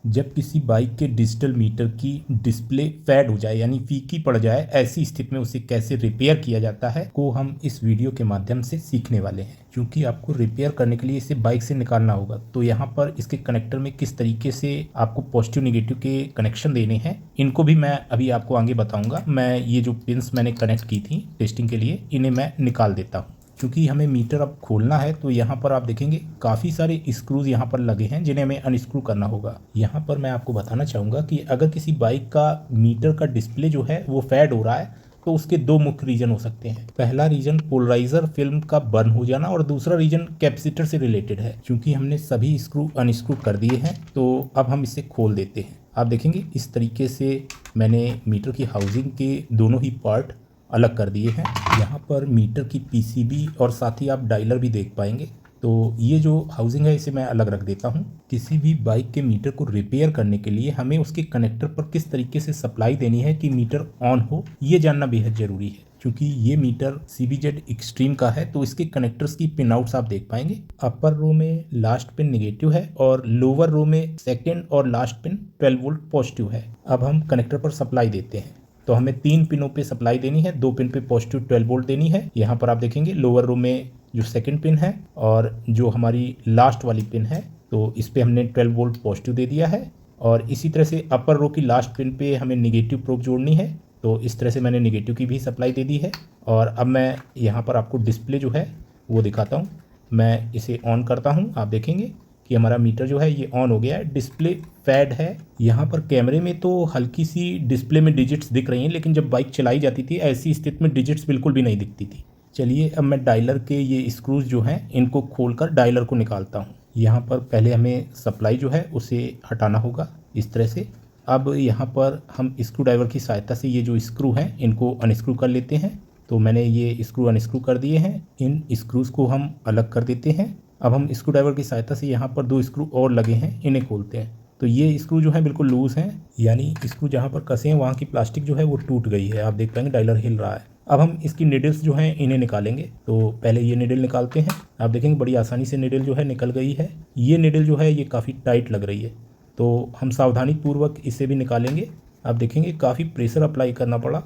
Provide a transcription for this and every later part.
जब किसी बाइक के डिजिटल मीटर की डिस्प्ले फेड हो जाए यानी फीकी पड़ जाए, ऐसी स्थिति में उसे कैसे रिपेयर किया जाता है को हम इस वीडियो के माध्यम से सीखने वाले हैं। क्योंकि आपको रिपेयर करने के लिए इसे बाइक से निकालना होगा, तो यहाँ पर इसके कनेक्टर में किस तरीके से आपको पॉजिटिव नेगेटिव के कनेक्शन देने हैं, इनको भी मैं अभी आपको आगे बताऊंगा। मैं ये जो पिंस मैंने कनेक्ट की थी टेस्टिंग के लिए, इन्हें मैं निकाल देता हूँ। क्योंकि हमें मीटर अब खोलना है, तो यहाँ पर आप देखेंगे काफ़ी सारे स्क्रूज यहाँ पर लगे हैं जिन्हें हमें अनस्क्रू करना होगा। यहाँ पर मैं आपको बताना चाहूँगा कि अगर किसी बाइक का मीटर का डिस्प्ले जो है वो फेड हो रहा है, तो उसके दो मुख्य रीजन हो सकते हैं। पहला रीजन पोलराइजर फिल्म का बर्न हो जाना और दूसरा रीजन कैपेसिटर से रिलेटेड है। क्योंकि हमने सभी स्क्रू अनस्क्रू कर दिए हैं, तो अब हम इसे खोल देते हैं। आप देखेंगे इस तरीके से मैंने मीटर की हाउसिंग के दोनों ही पार्ट अलग कर दिए हैं। यहाँ पर मीटर की पीसीबी और साथ ही आप डायलर भी देख पाएंगे। तो ये जो हाउसिंग है इसे मैं अलग रख देता हूँ। किसी भी बाइक के मीटर को रिपेयर करने के लिए हमें उसके कनेक्टर पर किस तरीके से सप्लाई देनी है कि मीटर ऑन हो, ये जानना बेहद ज़रूरी है। क्योंकि ये मीटर CBZ एक्सट्रीम का है, तो इसके कनेक्टर्स की पिन आउट्स आप देख पाएंगे। अपर रो में लास्ट पिन नेगेटिव है और लोअर रो में सेकेंड और लास्ट पिन 12 वोल्ट पॉजिटिव है। अब हम कनेक्टर पर सप्लाई देते हैं, तो हमें 3 पिनों पे सप्लाई देनी है। 2 पिन पे पॉजिटिव 12 वोल्ट देनी है। यहाँ पर आप देखेंगे लोअर रो में जो सेकंड पिन है और जो हमारी लास्ट वाली पिन है, तो इस पे हमने 12 वोल्ट पॉजिटिव दे दिया है। और इसी तरह से अपर रो की लास्ट पिन पे हमें निगेटिव प्रोब जोड़नी है, तो इस तरह से मैंने निगेटिव की भी सप्लाई दे दी है। और अब मैं यहाँ पर आपको डिस्प्ले जो है वो दिखाता हूँ। मैं इसे ऑन करता हूँ, आप देखेंगे कि हमारा मीटर जो है ये ऑन हो गया है। डिस्प्ले फेड है। यहाँ पर कैमरे में तो हल्की सी डिस्प्ले में डिजिट्स दिख रही हैं, लेकिन जब बाइक चलाई जाती थी ऐसी स्थिति में डिजिट्स बिल्कुल भी नहीं दिखती थी। चलिए अब मैं डायलर के ये स्क्रूज जो हैं इनको खोलकर डायलर को निकालता हूँ। यहाँ पर पहले हमें सप्लाई जो है उसे हटाना होगा इस तरह से। अब यहाँ पर हम स्क्रू ड्राइवर की सहायता से ये जो स्क्रू हैं इनको अनस्क्रू कर लेते हैं। तो मैंने ये स्क्रू अनस्क्रू कर दिए हैं। इन स्क्रूज़ को हम अलग कर देते हैं। अब हम स्क्रू ड्राइवर की सहायता से यहाँ पर 2 स्क्रू और लगे हैं, इन्हें खोलते हैं। तो ये स्क्रू जो है बिल्कुल लूज़ हैं, यानी स्क्रू जहाँ पर कसे हैं वहाँ की प्लास्टिक जो है वो टूट गई है। आप देख पाएंगे डायलर हिल रहा है। अब हम इसकी निडल्स जो हैं इन्हें निकालेंगे। तो पहले ये निडल निकालते हैं। आप देखेंगे बड़ी आसानी से निडल जो है निकल गई है। ये निडल जो है ये काफ़ी टाइट लग रही है, तो हम सावधानीपूर्वक इसे भी निकालेंगे। आप देखेंगे काफ़ी प्रेशर अप्लाई करना पड़ा,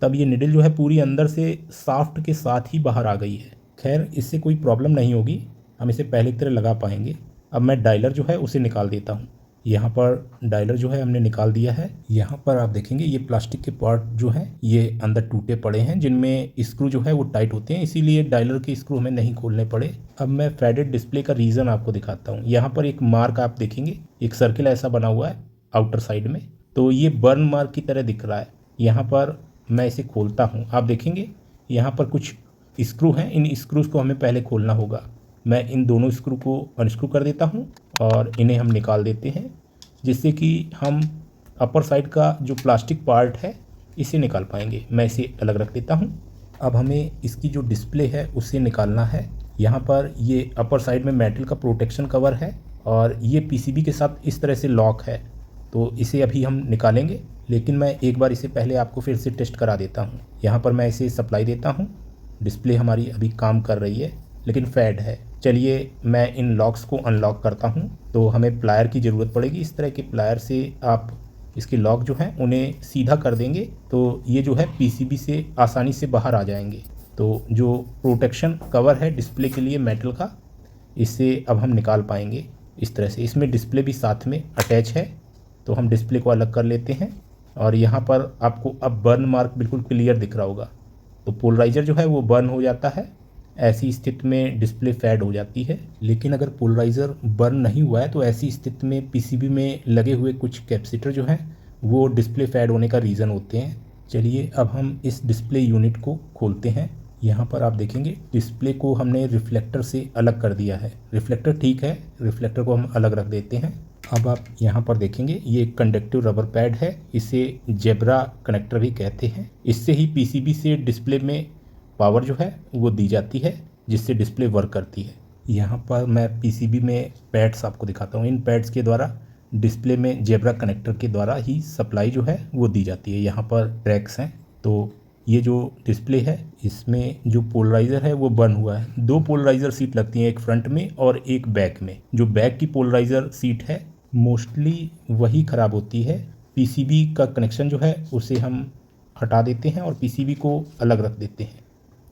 तब ये निडल जो है पूरी अंदर से साफ्ट के साथ ही बाहर आ गई है। खैर इससे कोई प्रॉब्लम नहीं होगी, हम इसे पहले की तरह लगा पाएंगे। अब मैं डायलर जो है उसे निकाल देता हूँ। यहाँ पर डायलर जो है हमने निकाल दिया है। यहाँ पर आप देखेंगे ये प्लास्टिक के पार्ट जो हैं ये अंदर टूटे पड़े हैं, जिनमें स्क्रू जो है वो टाइट होते हैं, इसीलिए डायलर के स्क्रू हमें नहीं खोलने पड़े। अब मैं फेडेड डिस्प्ले का रीज़न आपको दिखाता हूँ। यहाँ पर एक मार्क आप देखेंगे, एक सर्किल ऐसा बना हुआ है आउटर साइड में, तो ये बर्न मार्क की तरह दिख रहा है। यहाँ पर मैं इसे खोलता हूँ, आप देखेंगे यहाँ पर कुछ स्क्रू हैं, इन स्क्रूज़ को हमें पहले खोलना होगा। मैं इन दोनों स्क्रू को अनस्क्रू कर देता हूँ और इन्हें हम निकाल देते हैं, जिससे कि हम अपर साइड का जो प्लास्टिक पार्ट है इसे निकाल पाएंगे। मैं इसे अलग रख देता हूँ। अब हमें इसकी जो डिस्प्ले है उसे निकालना है। यहाँ पर ये अपर साइड में मेटल का प्रोटेक्शन कवर है और ये पीसीबी के साथ इस तरह से लॉक है, तो इसे अभी हम निकालेंगे। लेकिन मैं एक बार इसे पहले आपको फिर से टेस्ट करा देता हूँ। यहाँ पर मैं इसे सप्लाई देता हूँ। डिस्प्ले हमारी अभी काम कर रही है लेकिन फेड है। चलिए मैं इन लॉक्स को अनलॉक करता हूं। तो हमें प्लायर की ज़रूरत पड़ेगी। इस तरह के प्लायर से आप इसके लॉक जो हैं उन्हें सीधा कर देंगे, तो ये जो है पीसीबी से आसानी से बाहर आ जाएंगे। तो जो प्रोटेक्शन कवर है डिस्प्ले के लिए मेटल का, इससे अब हम निकाल पाएंगे इस तरह से। इसमें डिस्प्ले भी साथ में अटैच है, तो हम डिस्प्ले को अलग कर लेते हैं। और यहाँ पर आपको अब बर्न मार्क बिल्कुल क्लियर दिख रहा होगा। तो पोलराइज़र जो है वो बर्न हो जाता है, ऐसी स्थिति में डिस्प्ले फेड हो जाती है। लेकिन अगर पोलराइज़र बर्न नहीं हुआ है तो ऐसी स्थिति में पीसीबी में लगे हुए कुछ कैपेसिटर जो हैं वो डिस्प्ले फेड होने का रीज़न होते हैं। चलिए अब हम इस डिस्प्ले यूनिट को खोलते हैं। यहाँ पर आप देखेंगे डिस्प्ले को हमने रिफ्लेक्टर से अलग कर दिया है। रिफ्लेक्टर ठीक है, रिफ्लेक्टर को हम अलग रख देते हैं। अब आप यहाँ पर देखेंगे ये एक कंडक्टिव रबर पैड है, इसे जेब्रा कनेक्टर भी कहते हैं। इससे ही पीसीबी से डिस्प्ले में पावर जो है वो दी जाती है, जिससे डिस्प्ले वर्क करती है। यहाँ पर मैं पीसीबी में पैड्स आपको दिखाता हूँ। इन पैड्स के द्वारा डिस्प्ले में जेब्रा कनेक्टर के द्वारा ही सप्लाई जो है वो दी जाती है। यहाँ पर ट्रैक्स हैं, तो ये जो डिस्प्ले है इसमें जो पोलराइज़र है वो बर्न हुआ है। 2 पोलराइज़र सीट लगती हैं, एक फ्रंट में और एक बैक में। जो बैक की पोलराइज़र सीट है मोस्टली वही ख़राब होती है। पीसीबी का कनेक्शन जो है उसे हम हटा देते हैं और पीसीबी को अलग रख देते हैं।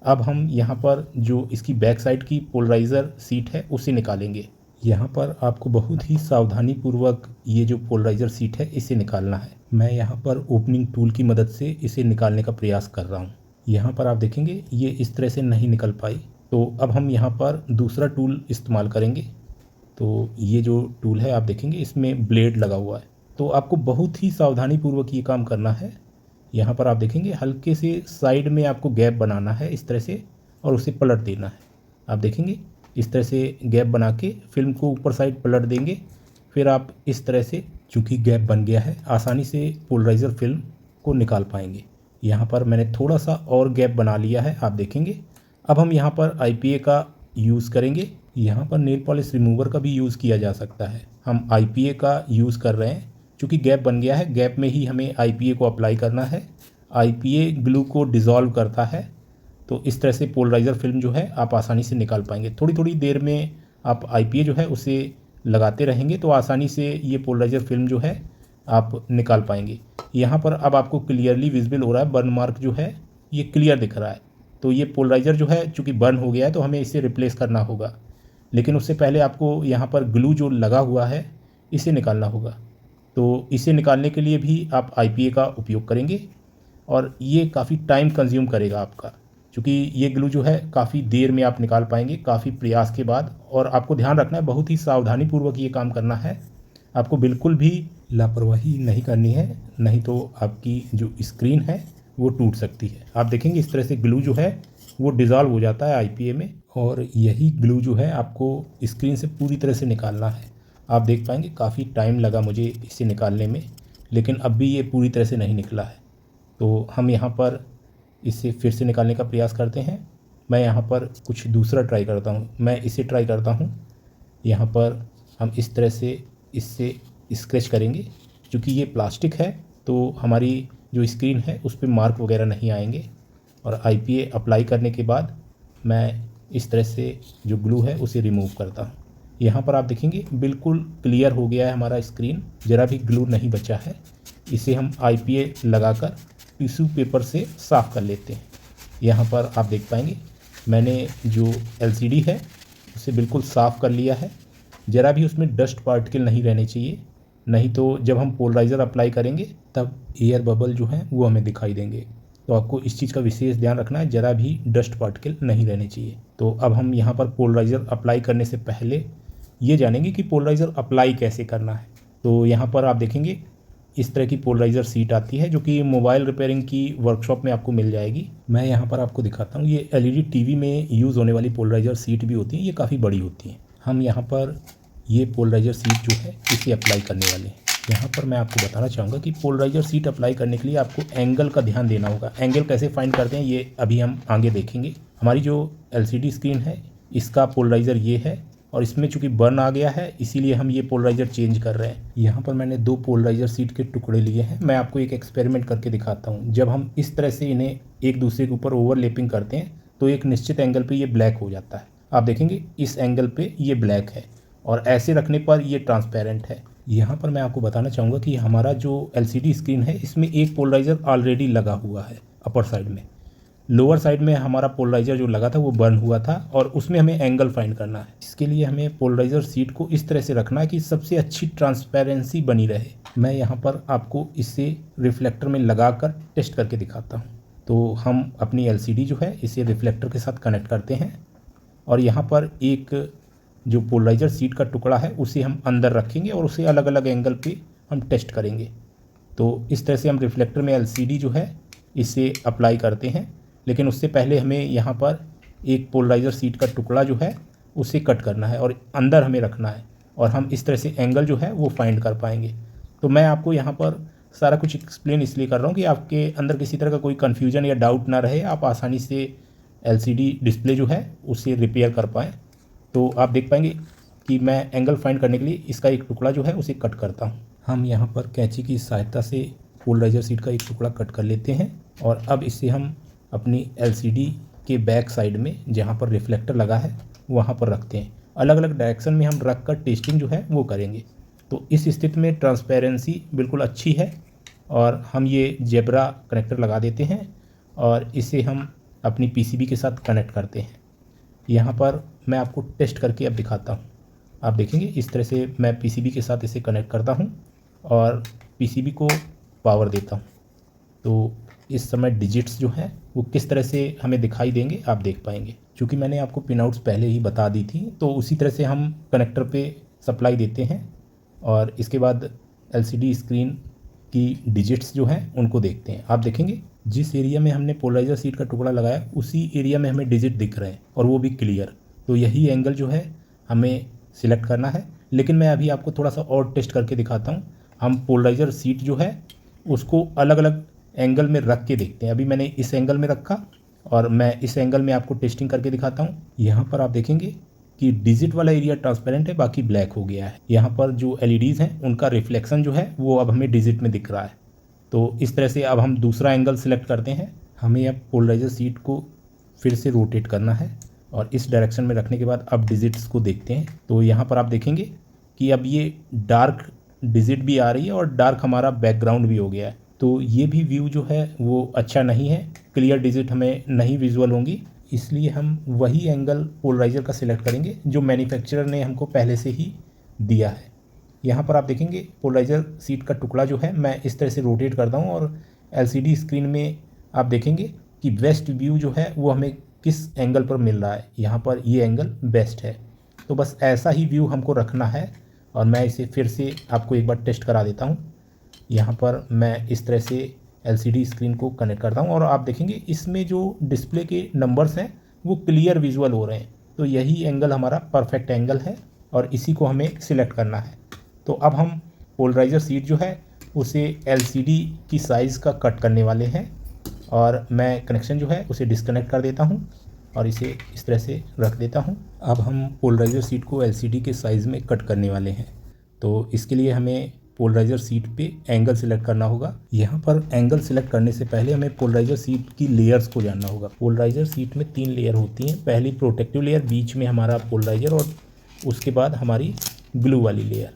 अब हम यहाँ पर जो इसकी बैक साइड की पोलराइज़र सीट है उसे निकालेंगे। यहाँ पर आपको बहुत ही सावधानीपूर्वक ये जो पोलराइज़र सीट है इसे निकालना है। मैं यहाँ पर ओपनिंग टूल की मदद से इसे निकालने का प्रयास कर रहा हूँ। यहाँ पर आप देखेंगे ये इस तरह से नहीं निकल पाई, तो अब हम यहाँ पर दूसरा टूल इस्तेमाल करेंगे। तो ये जो टूल है आप देखेंगे इसमें ब्लेड लगा हुआ है, तो आपको बहुत ही सावधानीपूर्वक ये काम करना है। यहाँ पर आप देखेंगे हल्के से साइड में आपको गैप बनाना है इस तरह से और उसे पलट देना है। आप देखेंगे इस तरह से गैप बना के फिल्म को ऊपर साइड पलट देंगे। फिर आप इस तरह से, चूँकि गैप बन गया है, आसानी से पोलराइज़र फिल्म को निकाल पाएंगे। यहाँ पर मैंने थोड़ा सा और गैप बना लिया है, आप देखेंगे। अब हम यहाँ पर IPA का यूज़ करेंगे। यहाँ पर नेल पॉलिश रिमूवर का भी यूज़ किया जा सकता है। हम IPA का यूज़ कर रहे हैं क्योंकि गैप बन गया है, गैप में ही हमें IPA को अप्लाई करना है। IPA ग्लू को डिज़ोल्व करता है, तो इस तरह से पोलराइज़र फिल्म जो है आप आसानी से निकाल पाएंगे। थोड़ी थोड़ी देर में आप IPA जो है उसे लगाते रहेंगे तो आसानी से ये पोलराइज़र फिल्म जो है आप निकाल पाएंगे। यहाँ पर अब आपको क्लियरली विजिबल हो रहा है, बर्न मार्क जो है ये क्लियर दिख रहा है। तो ये पोलराइज़र जो है चूँकि बर्न हो गया है तो हमें इसे रिप्लेस करना होगा, लेकिन उससे पहले आपको यहाँ पर ग्लू जो लगा हुआ है इसे निकालना होगा। तो इसे निकालने के लिए भी आप IPA का उपयोग करेंगे और ये काफ़ी टाइम कंज्यूम करेगा आपका, क्योंकि ये ग्लू जो है काफ़ी देर में आप निकाल पाएंगे काफ़ी प्रयास के बाद। और आपको ध्यान रखना है, बहुत ही सावधानीपूर्वक ये काम करना है, आपको बिल्कुल भी लापरवाही नहीं करनी है, नहीं तो आपकी जो स्क्रीन है वो टूट सकती है। आप देखेंगे इस तरह से ग्लू जो है वो डिज़ोल्व हो जाता है IPA में, और यही ग्लू जो है आपको स्क्रीन से पूरी तरह से निकालना है। आप देख पाएंगे काफ़ी टाइम लगा मुझे इसे निकालने में, लेकिन अब भी ये पूरी तरह से नहीं निकला है। तो हम यहाँ पर इसे फिर से निकालने का प्रयास करते हैं। मैं यहाँ पर कुछ दूसरा ट्राई करता हूँ, मैं इसे ट्राई करता हूँ। यहाँ पर हम इस तरह से इससे स्क्रैच करेंगे, क्योंकि ये प्लास्टिक है तो हमारी जो स्क्रीन है उस पर मार्क वगैरह नहीं आएंगे। और IPA अप्लाई करने के बाद मैं इस तरह से जो ग्लू है उसे रिमूव करता हूँ। यहाँ पर आप देखेंगे बिल्कुल क्लियर हो गया है हमारा स्क्रीन, ज़रा भी ग्लू नहीं बचा है। इसे हम IPA लगाकर टिश्यू पेपर से साफ़ कर लेते हैं। यहाँ पर आप देख पाएंगे मैंने जो LCD है उसे बिल्कुल साफ़ कर लिया है, ज़रा भी उसमें डस्ट पार्टिकल नहीं रहने चाहिए, नहीं तो जब हम पोलराइज़र अप्लाई करेंगे तब एयर बबल जो हैं वो हमें दिखाई देंगे। तो आपको इस चीज़ का विशेष ध्यान रखना है, ज़रा भी डस्ट पार्टिकल नहीं रहने चाहिए। तो अब हम यहाँ पर पोलराइज़र अप्लाई करने से पहले ये जानेंगे कि पोलराइज़र अप्लाई कैसे करना है। तो यहाँ पर आप देखेंगे इस तरह की पोलराइज़र सीट आती है जो कि मोबाइल रिपेयरिंग की वर्कशॉप में आपको मिल जाएगी। मैं यहाँ पर आपको दिखाता हूँ, ये LED TV में यूज़ होने वाली पोलराइज़र सीट भी होती हैं, ये काफ़ी बड़ी होती हैं। हम यहाँ पर ये पोलराइज़र सीट जो है इसे अप्लाई करने वाले हैं। यहाँ पर मैं आपको बताना चाहूँगा कि पोलराइज़र सीट अप्लाई करने के लिए आपको एंगल का ध्यान देना होगा। एंगल कैसे फाइंड करते हैं ये अभी हम आगे देखेंगे। हमारी जो LCD स्क्रीन है इसका पोलराइज़र ये है, और इसमें चूँकि बर्न आ गया है इसीलिए हम ये पोलराइज़र चेंज कर रहे हैं। यहाँ पर मैंने 2 पोलराइज़र सीट के टुकड़े लिए हैं, मैं आपको एक एक्सपेरिमेंट करके दिखाता हूँ। जब हम इस तरह से इन्हें एक दूसरे के ऊपर ओवरलैपिंग करते हैं तो एक निश्चित एंगल पे ये ब्लैक हो जाता है। आप देखेंगे इस एंगल पे ये ब्लैक है और ऐसे रखने पर ये ट्रांसपेरेंट है। यहाँ पर मैं आपको बताना चाहूँगा कि हमारा जो LCD स्क्रीन है इसमें एक पोलराइज़र ऑलरेडी लगा हुआ है अपर साइड में। लोअर साइड में हमारा पोलराइज़र जो लगा था वो बर्न हुआ था और उसमें हमें एंगल फाइंड करना है। इसके लिए हमें पोलराइज़र सीट को इस तरह से रखना है कि सबसे अच्छी ट्रांसपेरेंसी बनी रहे। मैं यहाँ पर आपको इसे रिफ्लेक्टर में लगाकर टेस्ट करके दिखाता हूँ। तो हम अपनी LCD जो है इसे रिफ्लेक्टर के साथ कनेक्ट करते हैं और यहाँ पर एक जो पोलराइज़र सीट का टुकड़ा है उसे हम अंदर रखेंगे और उसे अलग अलग एंगल पे हम टेस्ट करेंगे। तो इस तरह से हम रिफ्लेक्टर में LCD जो है इसे अप्लाई करते हैं, लेकिन उससे पहले हमें यहाँ पर एक पोलराइज़र सीट का टुकड़ा जो है उसे कट करना है और अंदर हमें रखना है, और हम इस तरह से एंगल जो है वो फाइंड कर पाएंगे। तो मैं आपको यहाँ पर सारा कुछ एक्सप्लेन इसलिए कर रहा हूँ कि आपके अंदर किसी तरह का कोई कन्फ्यूजन या डाउट ना रहे, आप आसानी से LCD डिस्प्ले जो है उसे रिपेयर कर पाएँ। तो आप देख पाएंगे कि मैं एंगल फाइंड करने के लिए इसका एक टुकड़ा जो है उसे कट करता हूँ। हम यहाँ पर कैंची की सहायता से पोलराइज़र सीट का एक टुकड़ा कट कर लेते हैं और अब इसे हम अपनी LCD के बैक साइड में जहाँ पर रिफ्लेक्टर लगा है वहाँ पर रखते हैं। अलग अलग डायरेक्शन में हम रख कर टेस्टिंग जो है वो करेंगे। तो इस स्थिति में ट्रांसपेरेंसी बिल्कुल अच्छी है और हम ये जेब्रा कनेक्टर लगा देते हैं और इसे हम अपनी पीसीबी के साथ कनेक्ट करते हैं। यहाँ पर मैं आपको टेस्ट करके अब दिखाता हूँ। आप देखेंगे इस तरह से मैं पीसीबी के साथ इसे कनेक्ट करता हूँ और पीसीबी को पावर देता हूँ। तो इस समय डिजिट्स जो हैं वो किस तरह से हमें दिखाई देंगे आप देख पाएंगे। चूँकि मैंने आपको पिन आउट्स पहले ही बता दी थी, तो उसी तरह से हम कनेक्टर पे सप्लाई देते हैं और इसके बाद एलसीडी स्क्रीन की डिजिट्स जो हैं उनको देखते हैं। आप देखेंगे जिस एरिया में हमने पोलराइजर सीट का टुकड़ा लगाया उसी एरिया में हमें डिजिट दिख रहे हैं और वो भी क्लियर। तो यही एंगल जो है हमें सिलेक्ट करना है। लेकिन मैं अभी आपको थोड़ा सा और टेस्ट करके दिखाता हूँ। हम पोलराइजर सीट जो है उसको अलग अलग एंगल में रख के देखते हैं। अभी मैंने इस एंगल में रखा और मैं इस एंगल में आपको टेस्टिंग करके दिखाता हूँ। यहाँ पर आप देखेंगे कि डिजिट वाला एरिया ट्रांसपेरेंट है, बाकी ब्लैक हो गया है। यहाँ पर जो एलईडीज़ हैं उनका रिफ्लेक्शन जो है वो अब हमें डिजिट में दिख रहा है। तो इस तरह से अब हम दूसरा एंगल सेलेक्ट करते हैं। हमें अब पोलराइजर सीट को फिर से रोटेट करना है और इस डायरेक्शन में रखने के बाद अब डिजिट्स को देखते हैं। तो यहाँ पर आप देखेंगे कि अब ये डार्क डिजिट भी आ रही है और डार्क हमारा बैकग्राउंड भी हो गया है। तो ये भी व्यू जो है वो अच्छा नहीं है, क्लियर डिजिट हमें नहीं विजुअल होंगी। इसलिए हम वही एंगल पोलराइजर का सिलेक्ट करेंगे जो मैन्युफैक्चरर ने हमको पहले से ही दिया है। यहाँ पर आप देखेंगे पोलराइजर सीट का टुकड़ा जो है मैं इस तरह से रोटेट करता हूँ और एलसीडी स्क्रीन में आप देखेंगे कि बेस्ट व्यू जो है वो हमें किस एंगल पर मिल रहा है। यहाँ पर ये एंगल बेस्ट है। तो बस ऐसा ही व्यू हमको रखना है और मैं इसे फिर से आपको एक बार टेस्ट करा देता हूँ। यहाँ पर मैं इस तरह से एलसीडी स्क्रीन को कनेक्ट करता हूँ और आप देखेंगे इसमें जो डिस्प्ले के नंबर्स हैं वो क्लियर विजुअल हो रहे हैं। तो यही एंगल हमारा परफेक्ट एंगल है और इसी को हमें सिलेक्ट करना है। तो अब हम पोलराइजर सीट जो है उसे एलसीडी की साइज़ का कट करने वाले हैं और मैं कनेक्शन जो है उसे डिस्कनेक्ट कर देता हूँ और इसे इस तरह से रख देता हूँ। अब हम पोलराइजर सीट को एलसीडी के साइज़ में कट करने वाले हैं। तो इसके लिए हमें पोलराइजर सीट पे एंगल सेलेक्ट करना होगा। यहाँ पर एंगल सेलेक्ट करने से पहले हमें पोलराइजर सीट की लेयर्स को जानना होगा। पोलराइजर सीट में 3 लेयर होती हैं। पहली प्रोटेक्टिव लेयर, बीच में हमारा पोलराइजर और उसके बाद हमारी ग्लू वाली लेयर।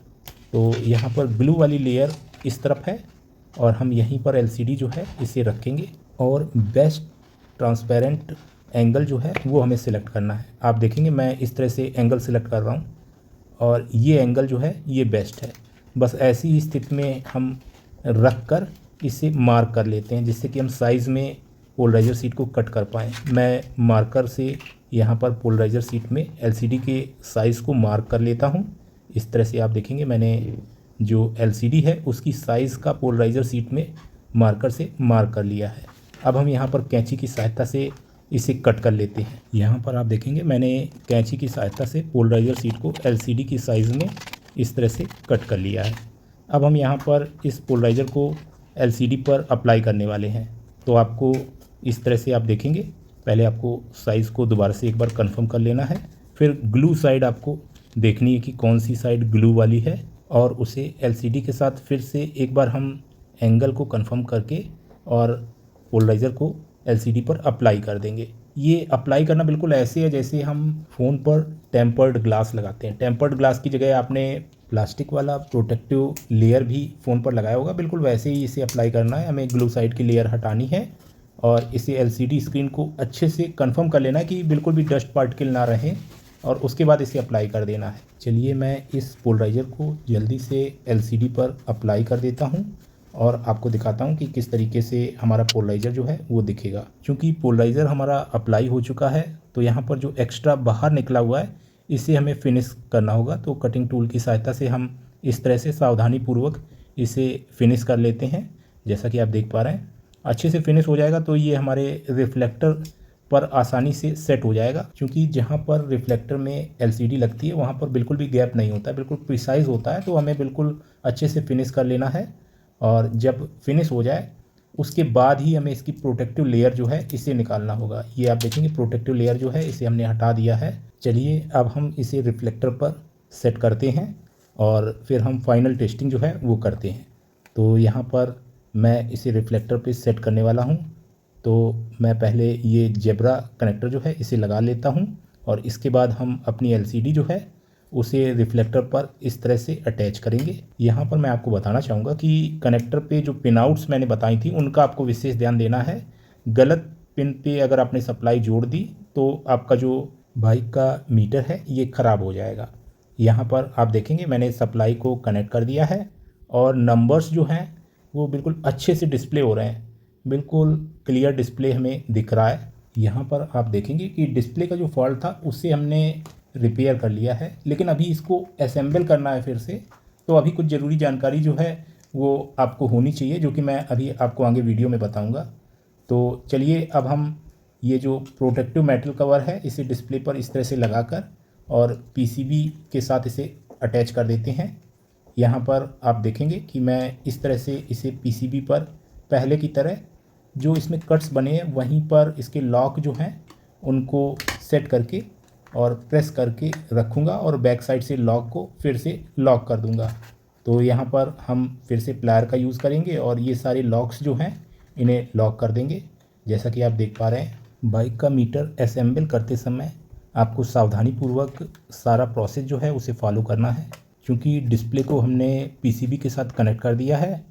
तो यहाँ पर ग्लू वाली लेयर इस तरफ है और हम यहीं पर एलसीडी जो है इसे रखेंगे और बेस्ट ट्रांसपेरेंट एंगल जो है वो हमें सिलेक्ट करना है। आप देखेंगे मैं इस तरह से एंगल सेलेक्ट कर रहा हूँ और ये एंगल जो है ये बेस्ट है। बस ऐसी ही स्थिति में हम रख कर इसे मार्क कर लेते हैं जिससे कि हम साइज़ में पोलराइजर सीट को कट कर पाएँ। मैं मार्कर से यहाँ पर पोलराइजर सीट में एलसीडी के साइज़ को मार्क कर लेता हूँ। इस तरह से आप देखेंगे मैंने जो एलसीडी है उसकी साइज़ का पोलराइजर सीट में मार्कर से मार्क कर लिया है। अब हम यहाँ पर कैंची की सहायता से इसे कट कर लेते हैं। यहाँ पर आप देखेंगे मैंने कैंची की सहायता से पोलराइजर सीट को एलसीडी की साइज़ में इस तरह से कट कर लिया है। अब हम यहाँ पर इस पोलराइजर को एलसीडी पर अप्लाई करने वाले हैं। तो आपको इस तरह से आप देखेंगे, पहले आपको साइज़ को दोबारा से एक बार कंफर्म कर लेना है। फिर ग्लू साइड आपको देखनी है कि कौन सी साइड ग्लू वाली है और उसे एलसीडी के साथ फिर से एक बार हम एंगल को कंफर्म करके और पोलराइज़र को एलसीडी पर अप्लाई कर देंगे। ये अप्लाई करना बिल्कुल ऐसे है जैसे हम फ़ोन पर टेम्पर्ड ग्लास लगाते हैं। टेम्पर्ड ग्लास की जगह आपने प्लास्टिक वाला प्रोटेक्टिव लेयर भी फ़ोन पर लगाया होगा, बिल्कुल वैसे ही इसे अप्लाई करना है। हमें ग्लू साइड की लेयर हटानी है और इसे एलसीडी स्क्रीन को अच्छे से कंफर्म कर लेना है कि बिल्कुल भी डस्ट पार्टिकल ना रहे और उसके बाद इसे अप्लाई कर देना है। चलिए मैं इस पोलराइज़र को जल्दी से एलसीडी पर अप्लाई कर देता हूँ और आपको दिखाता हूँ कि किस तरीके से हमारा पोलराइज़र जो है वो दिखेगा। क्योंकि पोलराइज़र हमारा अप्लाई हो चुका है तो यहाँ पर जो एक्स्ट्रा बाहर निकला हुआ है इसे हमें फिनिश करना होगा। तो कटिंग टूल की सहायता से हम इस तरह से सावधानीपूर्वक इसे फिनिश कर लेते हैं। जैसा कि आप देख पा रहे हैं अच्छे से फिनिश हो जाएगा तो ये हमारे रिफ्लेक्टर पर आसानी से सेट हो जाएगा। क्योंकि जहाँ पर रिफ्लेक्टर में एलसीडी लगती है वहाँ पर बिल्कुल भी गैप नहीं होता है, बिल्कुल प्रिसाइज होता है। तो हमें बिल्कुल अच्छे से फिनिश कर लेना है और जब फिनिश हो जाए उसके बाद ही हमें इसकी प्रोटेक्टिव लेयर जो है इसे निकालना होगा। ये आप देखेंगे प्रोटेक्टिव लेयर जो है इसे हमने हटा दिया है। चलिए अब हम इसे रिफ्लेक्टर पर सेट करते हैं और फिर हम फाइनल टेस्टिंग जो है वो करते हैं। तो यहाँ पर मैं इसे रिफ्लेक्टर पे सेट करने वाला हूँ। तो मैं पहले ये जेब्रा कनेक्टर जो है इसे लगा लेता हूँ और इसके बाद हम अपनी एलसीडी जो है उसे रिफ्लेक्टर पर इस तरह से अटैच करेंगे। यहाँ पर मैं आपको बताना चाहूँगा कि कनेक्टर पे जो पिन आउट्स मैंने बताई थी उनका आपको विशेष ध्यान देना है। गलत पिन पे अगर आपने सप्लाई जोड़ दी तो आपका जो बाइक का मीटर है ये ख़राब हो जाएगा। यहाँ पर आप देखेंगे मैंने सप्लाई को कनेक्ट कर दिया है और नंबर्स जो हैं वो बिल्कुल अच्छे से डिस्प्ले हो रहे हैं, बिल्कुल क्लियर डिस्प्ले हमें दिख रहा है। यहाँ पर आप देखेंगे कि डिस्प्ले का जो फॉल्ट था उससे हमने रिपेयर कर लिया है, लेकिन अभी इसको असेंबल करना है फिर से। तो अभी कुछ ज़रूरी जानकारी जो है वो आपको होनी चाहिए, जो कि मैं अभी आपको आगे वीडियो में बताऊँगा। तो चलिए अब हम ये जो प्रोटेक्टिव मेटल कवर है इसे डिस्प्ले पर इस तरह से लगाकर और पीसीबी के साथ इसे अटैच कर देते हैं। यहाँ पर आप देखेंगे कि मैं इस तरह से इसे पीसीबी पर पहले की तरह जो इसमें कट्स बने हैं वहीं पर इसके लॉक जो हैं उनको सेट करके और प्रेस करके रखूँगा और बैक साइड से लॉक को फिर से लॉक कर दूँगा। तो यहाँ पर हम फिर से प्लायर का यूज़ करेंगे और ये सारे लॉक्स जो हैं इन्हें लॉक कर देंगे। जैसा कि आप देख पा रहे हैं, बाइक का मीटर असेंबल करते समय आपको सावधानीपूर्वक सारा प्रोसेस जो है उसे फॉलो करना है। क्योंकि डिस्प्ले को हमने पीसीबी के साथ कनेक्ट कर दिया है,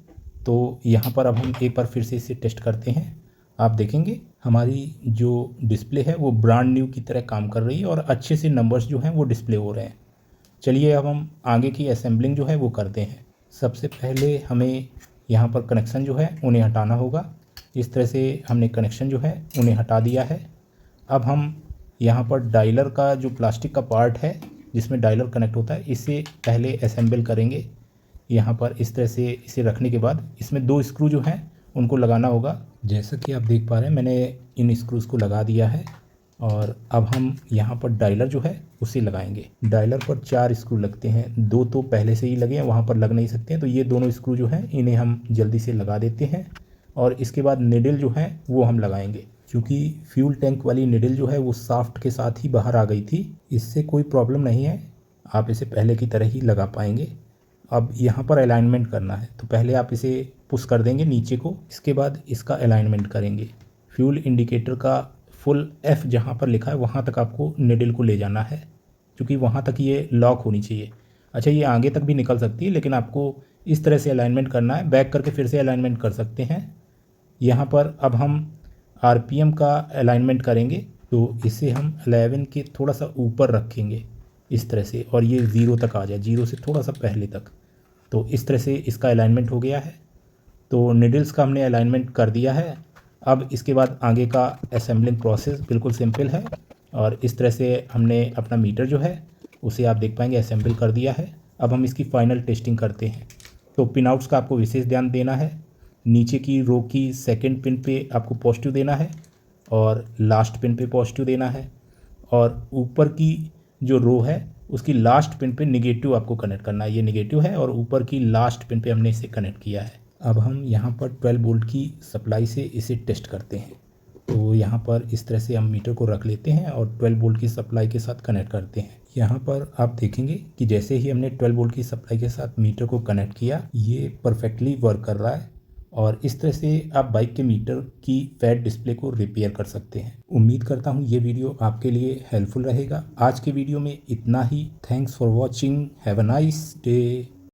तो यहाँ पर अब हम एक बार फिर से इसे टेस्ट करते हैं। आप देखेंगे हमारी जो डिस्प्ले है वो ब्रांड न्यू की तरह काम कर रही है और अच्छे से नंबर्स जो हैं वो डिस्प्ले हो रहे हैं। चलिए अब हम आगे की असेंबलिंग जो है वो करते हैं। सबसे पहले हमें यहाँ पर कनेक्शन जो है उन्हें हटाना होगा। इस तरह से हमने कनेक्शन जो है उन्हें हटा दिया है। अब हम यहाँ पर डायलर का जो प्लास्टिक का पार्ट है जिसमें डायलर कनेक्ट होता है इसे पहले असेंबल करेंगे। यहाँ पर इस तरह से इसे रखने के बाद इसमें 2 स्क्रू जो हैं उनको लगाना होगा। जैसा कि आप देख पा रहे हैं मैंने इन स्क्रूज़ को लगा दिया है और अब हम यहाँ पर डायलर जो है उसे लगाएंगे। डायलर पर 4 स्क्रू लगते हैं, 2 तो पहले से ही लगे हैं, वहाँ पर लग नहीं सकते हैं, तो ये दोनों स्क्रू जो हैं इन्हें हम जल्दी से लगा देते हैं और इसके बाद निडल जो है वो हम लगाएंगे। क्योंकि फ्यूल टैंक वाली निडल जो है वो शाफ्ट के साथ ही बाहर आ गई थी, इससे कोई प्रॉब्लम नहीं है, आप इसे पहले की तरह ही लगा पाएंगे। अब यहाँ पर अलाइनमेंट करना है, तो पहले आप इसे पुश कर देंगे नीचे को, इसके बाद इसका अलाइनमेंट करेंगे। फ्यूल इंडिकेटर का फुल F जहाँ पर लिखा है वहाँ तक आपको निडल को ले जाना है, क्योंकि वहाँ तक ये लॉक होनी चाहिए। अच्छा, ये आगे तक भी निकल सकती है, लेकिन आपको इस तरह से अलाइनमेंट करना है। बैक करके फिर से अलाइनमेंट कर सकते हैं। यहाँ पर अब हम RPM का अलाइनमेंट करेंगे, तो इसे हम 11 के थोड़ा सा ऊपर रखेंगे इस तरह से, और ये 0 तक आ जाए, 0 से थोड़ा सा पहले तक। तो इस तरह से इसका अलाइनमेंट हो गया है। तो निडल्स का हमने अलाइनमेंट कर दिया है। अब इसके बाद आगे का असेंबलिंग प्रोसेस बिल्कुल सिंपल है और इस तरह से हमने अपना मीटर जो है उसे आप देख पाएंगे असेंबल कर दिया है। अब हम इसकी फ़ाइनल टेस्टिंग करते हैं। तो पिन आउट्स का आपको विशेष ध्यान देना है। नीचे की रो की सेकंड पिन पे आपको पॉजिटिव देना है और लास्ट पिन पे पॉजिटिव देना है, और ऊपर की जो रो है उसकी लास्ट पिन पे निगेटिव आपको कनेक्ट करना है। ये निगेटिव है और ऊपर की लास्ट पिन पे हमने इसे कनेक्ट किया है। अब हम यहाँ पर 12 वोल्ट की सप्लाई से इसे टेस्ट करते हैं। तो यहाँ पर इस तरह से हम मीटर को रख लेते हैं और 12 वोल्ट की सप्लाई के साथ कनेक्ट करते हैं। यहाँ पर आप देखेंगे कि जैसे ही हमने 12 वोल्ट की सप्लाई के साथ मीटर को कनेक्ट किया, ये परफेक्टली वर्क कर रहा है और इस तरह से आप बाइक के मीटर की फैट डिस्प्ले को रिपेयर कर सकते हैं। उम्मीद करता हूँ ये वीडियो आपके लिए हेल्पफुल रहेगा। आज के वीडियो में इतना ही। Thanks for watching. Have a nice day.